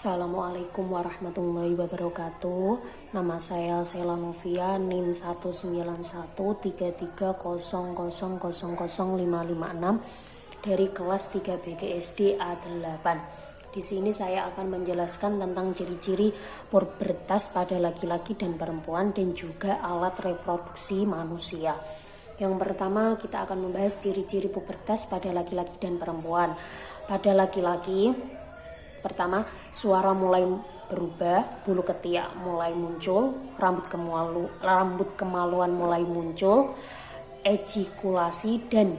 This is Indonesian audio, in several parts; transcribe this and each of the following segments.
Assalamualaikum warahmatullahi wabarakatuh. Nama saya Sela Novia, NIM 1913300000556 dari kelas 3 BGSD A8. Di sini saya akan menjelaskan tentang ciri-ciri pubertas pada laki-laki dan perempuan dan juga alat reproduksi manusia. Yang pertama, kita akan membahas ciri-ciri pubertas pada laki-laki dan perempuan. Pada laki-laki, pertama, suara mulai berubah, bulu ketiak mulai muncul, rambut kemaluan mulai muncul, ejakulasi dan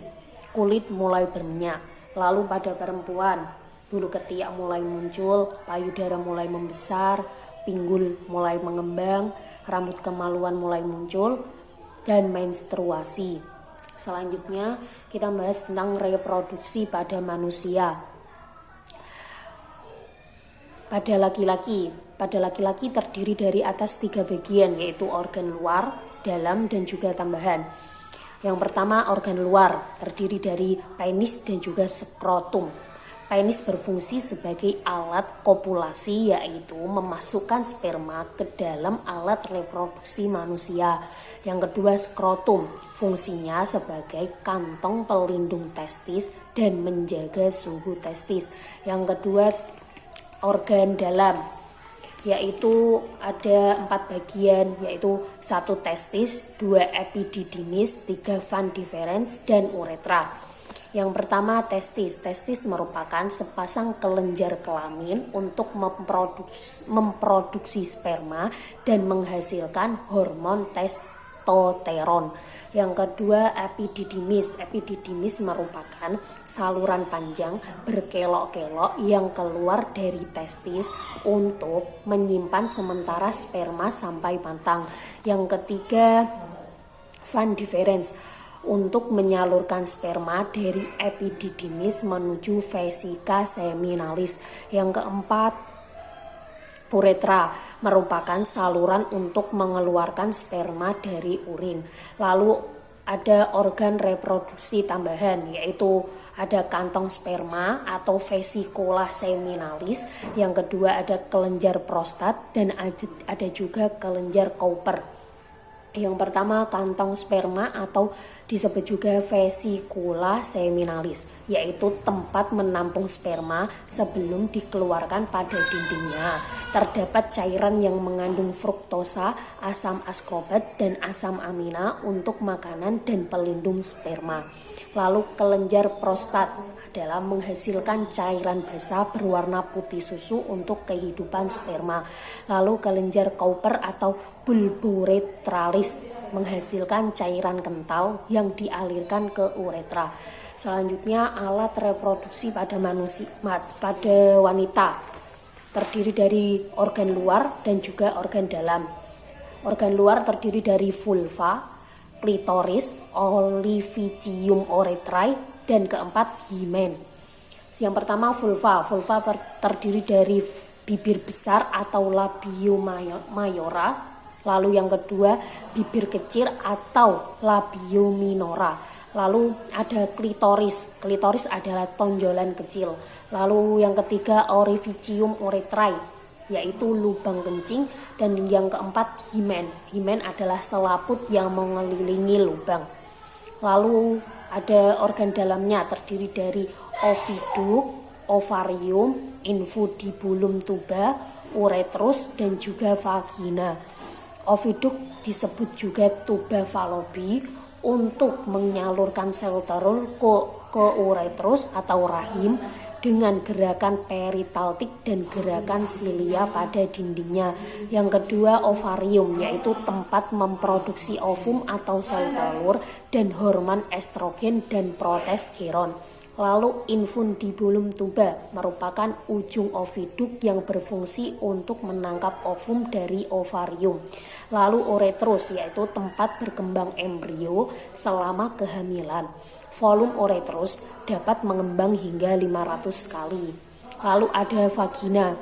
kulit mulai berminyak. Lalu pada perempuan, bulu ketiak mulai muncul, payudara mulai membesar, pinggul mulai mengembang, rambut kemaluan mulai muncul, dan menstruasi. Selanjutnya kita bahas tentang reproduksi pada manusia. Pada laki-laki terdiri dari atas 3 bagian, yaitu organ luar, dalam, dan juga tambahan. Yang pertama, organ luar terdiri dari penis dan juga skrotum. Penis berfungsi sebagai alat kopulasi, yaitu memasukkan sperma ke dalam alat reproduksi manusia. Yang kedua, skrotum fungsinya sebagai kantong pelindung testis dan menjaga suhu testis. Yang kedua, organ dalam, yaitu ada 4 bagian, yaitu 1 testis, 2 epididymis, 3 van deferens, dan uretra. Yang pertama, testis. Testis merupakan sepasang kelenjar kelamin untuk memproduksi sperma dan menghasilkan hormon testosteron. Yang kedua, epididymis. Epididymis merupakan saluran panjang berkelok-kelok yang keluar dari testis untuk menyimpan sementara sperma sampai matang. Yang ketiga, van deferens, untuk menyalurkan sperma dari epididymis menuju vesika seminalis. Yang keempat, uretra merupakan saluran untuk mengeluarkan sperma dari urin. Lalu ada organ reproduksi tambahan, yaitu ada kantong sperma atau vesicula seminalis. Yang kedua ada kelenjar prostat dan ada juga kelenjar Cowper. Yang pertama, kantong sperma atau disebut juga vesicula seminalis, yaitu tempat menampung sperma sebelum dikeluarkan pada dindingnya. Terdapat cairan yang mengandung fruktosa, asam askorbat, dan asam amina untuk makanan dan pelindung sperma. Lalu kelenjar prostat adalah menghasilkan cairan basah berwarna putih susu untuk kehidupan sperma. Lalu kelenjar Cowper atau bulboretralis menghasilkan cairan kental yang dialirkan ke uretra. Selanjutnya, alat reproduksi pada wanita terdiri dari organ luar dan juga organ dalam. Organ luar terdiri dari vulva, klitoris, ollivicium urethrae, dan keempat, hymen. Yang pertama, vulva. Vulva terdiri dari bibir besar atau labio mayora. Lalu yang kedua, bibir kecil atau labio minora. Lalu ada klitoris. Klitoris adalah tonjolan kecil. Lalu yang ketiga, orificium urethrae, yaitu lubang kencing. Dan yang keempat, hymen. Hymen adalah selaput yang mengelilingi lubang. Lalu ada organ dalamnya terdiri dari oviduk, ovarium, infundibulum tuba, uretrus, dan juga vagina. Oviduk disebut juga tuba Fallopi untuk menyalurkan sel telur ke uretrus atau rahim dengan gerakan peritaltik dan gerakan silia pada dindingnya. Yang kedua, ovarium, yaitu tempat memproduksi ovum atau sel telur dan hormon estrogen dan progesteron. Lalu infundibulum tuba merupakan ujung oviduk yang berfungsi untuk menangkap ovum dari ovarium. Lalu uretrus, yaitu tempat berkembang embrio selama kehamilan. Volume uretrus dapat mengembang hingga 500 kali. Lalu ada vagina.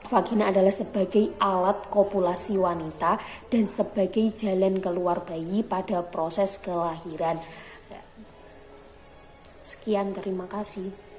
Vagina adalah sebagai alat kopulasi wanita dan sebagai jalan keluar bayi pada proses kelahiran. Sekian, terima kasih.